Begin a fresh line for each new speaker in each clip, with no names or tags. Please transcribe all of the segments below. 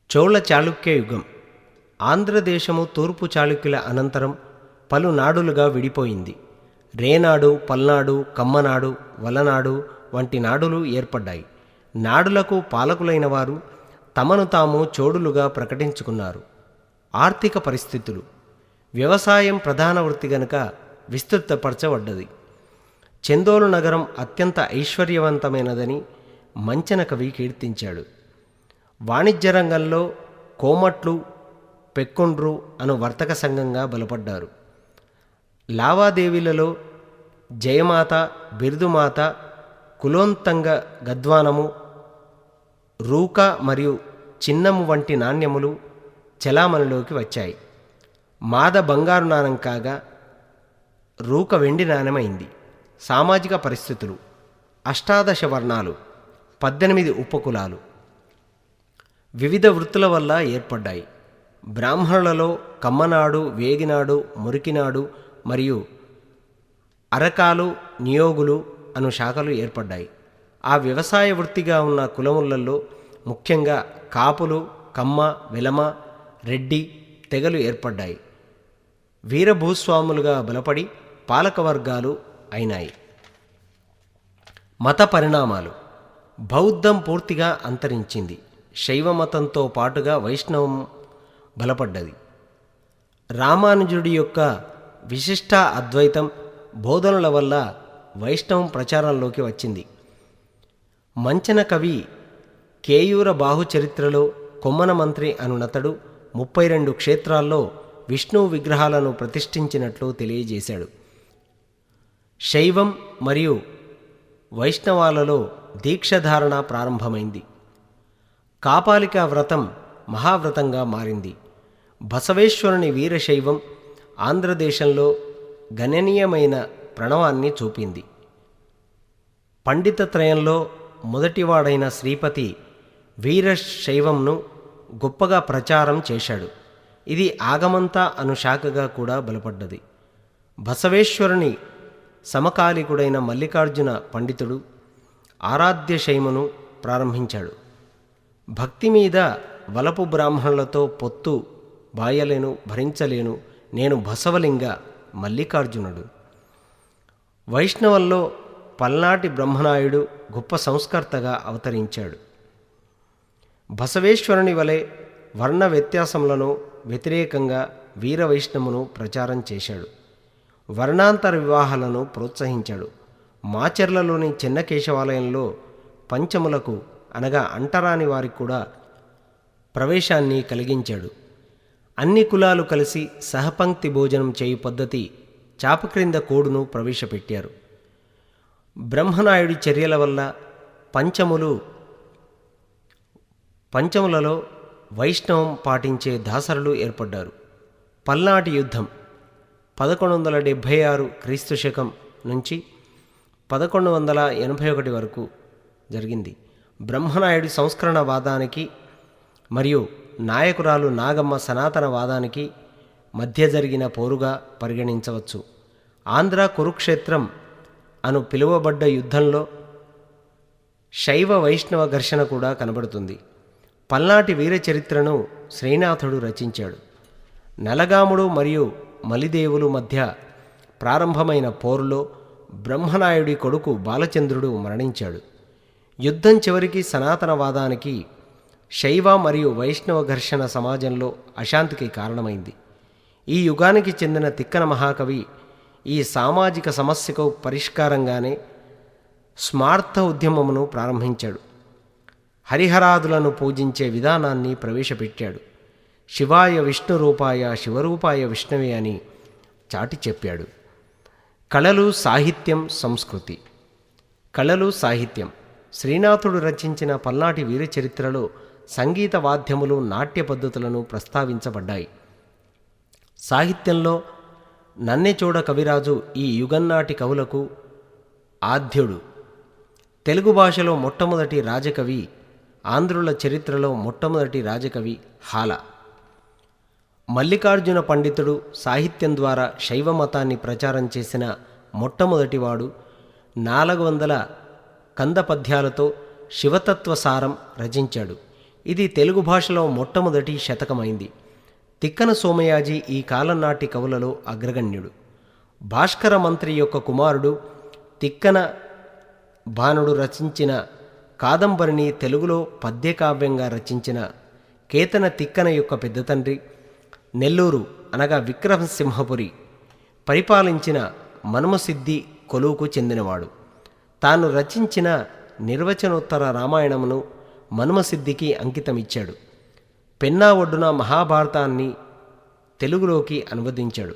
చోళ చాళుక్య యుగం. ఆంధ్రదేశము తూర్పు చాళుక్యుల అనంతరం పలు నాడులుగా విడిపోయింది. రేనాడు, పల్నాడు, కమ్మనాడు, వలనాడు వంటి నాడులు ఏర్పడ్డాయి. నాడులకు పాలకులైన వారు తమను తాము చోడులుగా ప్రకటించుకున్నారు. ఆర్థిక పరిస్థితులు: వ్యవసాయం ప్రధాన వృత్తి గనుక విస్తృతపరచబడ్డది. చందోలు నగరం అత్యంత ఐశ్వర్యవంతమైనదని మంచన కవి కీర్తించాడు. వాణిజ్య రంగంలో కోమట్లు, పెక్కొండ్రు అను వర్తక సంఘంగా బలపడ్డారు. లావాదేవీలలో జయమాత, బిరుదుమాత, కులోత్తంగ గద్వానము, రూక మరియు చిన్నము వంటి నాణ్యములు చలామణిలోకి వచ్చాయి. మాద బంగారు నాణెం కాగా రూక వెండి నాణెమైంది. సామాజిక పరిస్థితులు: అష్టాదశ వర్ణాలు, 18 ఉపకులాలు వివిధ వృత్తుల వల్ల ఏర్పడ్డాయి. బ్రాహ్మణులలో కమ్మనాడు, వేగినాడు, మురికినాడు మరియు అరకాలు, నియోగులు అను శాఖలు ఏర్పడ్డాయి. ఆ వ్యవసాయ వృత్తిగా ఉన్న కులములలో ముఖ్యంగా కాపులు, కమ్మ, వెలమ, రెడ్డి తెగలు ఏర్పడ్డాయి. వీరభూస్వాములుగా బలపడి పాలకవర్గాలు అయినాయి. మత పరిణామాలు: బౌద్ధం పూర్తిగా అంతరించింది. శైవ మతంతో పాటుగా వైష్ణవం బలపడ్డది. రామానుజుడి యొక్క విశిష్ట అద్వైతం బోధనల వల్ల వైష్ణవం ప్రచారంలోకి వచ్చింది. మంచన కవి కేయూర బాహుచరిత్రలో కొమ్మన మంత్రి అనునతడు 32 క్షేత్రాల్లో విష్ణువు విగ్రహాలను ప్రతిష్ఠించినట్లు తెలియజేశాడు. శైవం మరియు వైష్ణవాలలో దీక్షధారణ ప్రారంభమైంది. కాపాలిక వ్రతం మహావ్రతంగా మారింది. బసవేశ్వరుని వీరశైవం ఆంధ్రదేశంలో గణనీయమైన ప్రణవాన్ని చూపింది. పండితత్రయంలో మొదటివాడైన శ్రీపతి వీరశైవంను గొప్పగా ప్రచారం చేశాడు. ఇది ఆగమంత అను శాఖగా కూడా బలపడ్డది. బసవేశ్వరుని సమకాలికుడైన మల్లికార్జున పండితుడు ఆరాధ్య శైవమును ప్రారంభించాడు. భక్తి మీద వలపు బ్రాహ్మణులతో పొత్తు బాయలేను, భరించలేను, నేను బసవలింగ మల్లికార్జునుడు. వైష్ణవంలో పల్నాటి బ్రహ్మనాయుడు గొప్ప సంస్కర్తగా అవతరించాడు. బసవేశ్వరుని వలె వర్ణ వ్యత్యాసములను వ్యతిరేకంగా వీర వైష్ణవును ప్రచారం చేశాడు. వర్ణాంతర వివాహాలను ప్రోత్సహించాడు. మాచెర్లలోని చెన్నకేశవాలయంలో పంచములకు అనగా అంటరాని వారికి కూడా ప్రవేశాన్ని కలిగించాడు. అన్ని కులాలు కలిసి సహపంక్తి భోజనం చేయు పద్ధతి చాప క్రింద కోడును ప్రవేశపెట్టారు. బ్రహ్మనాయుడి చర్యల వల్ల పంచములలో వైష్ణవం పాటించే దాసరులు ఏర్పడ్డారు. పల్నాటి యుద్ధం 1176 క్రీస్తు శకం నుంచి 1181 వరకు జరిగింది. బ్రహ్మనాయుడి సంస్కరణ వాదానికి మరియు నాయకురాలు నాగమ్మ సనాతన వాదానికి మధ్య జరిగిన పోరుగా పరిగణించవచ్చు. ఆంధ్ర కురుక్షేత్రం అను పిలువబడ్డ యుద్ధంలో శైవ వైష్ణవ ఘర్షణ కూడా కనబడుతుంది. పల్నాటి వీర చరిత్రను శ్రీనాథుడు రచించాడు. నలగాముడు మరియు మలిదేవులు మధ్య ప్రారంభమైన పోరులో బ్రహ్మనాయుడి కొడుకు బాలచంద్రుడు మరణించాడు. యుద్ధం చివరికి సనాతనవాదానికి, శైవ మరియు వైష్ణవ ఘర్షణ సమాజంలో అశాంతికి కారణమైంది. ఈ యుగానికి చెందిన తిక్కన మహాకవి ఈ సామాజిక సమస్యకు పరిష్కారంగానే స్మార్త ఉద్యమమును ప్రారంభించాడు. హరిహరాదులను పూజించే విధానాన్ని ప్రవేశపెట్టాడు. శివాయ విష్ణు రూపాయ శివరూపాయ విష్ణవే అని చాటి చెప్పాడు. కళలు, సాహిత్యం, సంస్కృతి. కళలు, సాహిత్యం. శ్రీనాథుడు రచించిన పల్నాటి వీరచరిత్రలో సంగీత వాద్యములు, నాట్య పద్ధతులను ప్రస్తావించబడ్డాయి. సాహిత్యంలో నన్నెచోడ కవిరాజు ఈ యుగన్నాటి కవులకు ఆద్యుడు. తెలుగు భాషలో మొట్టమొదటి రాజకవి, ఆంధ్రుల చరిత్రలో మొట్టమొదటి రాజకవి హాల. మల్లికార్జున పండితుడు సాహిత్యం ద్వారా శైవ మతాన్ని ప్రచారం చేసిన మొట్టమొదటివాడు. 400 కంద పద్యాలతో శివతత్వసారం రచించాడు. ఇది తెలుగు భాషలో మొట్టమొదటి శతకమైంది. తిక్కన సోమయాజి ఈ కాలం నాటి కవులలో అగ్రగణ్యుడు. భాస్కర మంత్రి యొక్క కుమారుడు తిక్కన బాణుడు రచించిన కాదంబరిని తెలుగులో పద్యకావ్యంగా రచించిన కేతన తిక్కన యొక్క పెద్ద తండ్రి నెల్లూరు అనగా విక్రమసింహపురి పరిపాలించిన మనుమసిద్ధి కొలువుకు చెందినవాడు. తాను రచించిన నిర్వచనోత్తర రామాయణమును మనుమసిద్ధికి అంకితమిచ్చాడు. పెన్నా ఒడ్డున మహాభారతాన్ని తెలుగులోకి అనువదించాడు.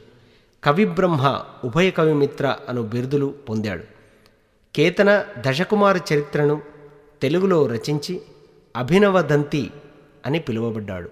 కవిబ్రహ్మ ఉభయ కవిమిత్ర అను బిరుదులు పొందాడు. కేతన దశకుమార చరిత్రను తెలుగులో రచించి అభినవదంతి అని పిలువబడ్డాడు.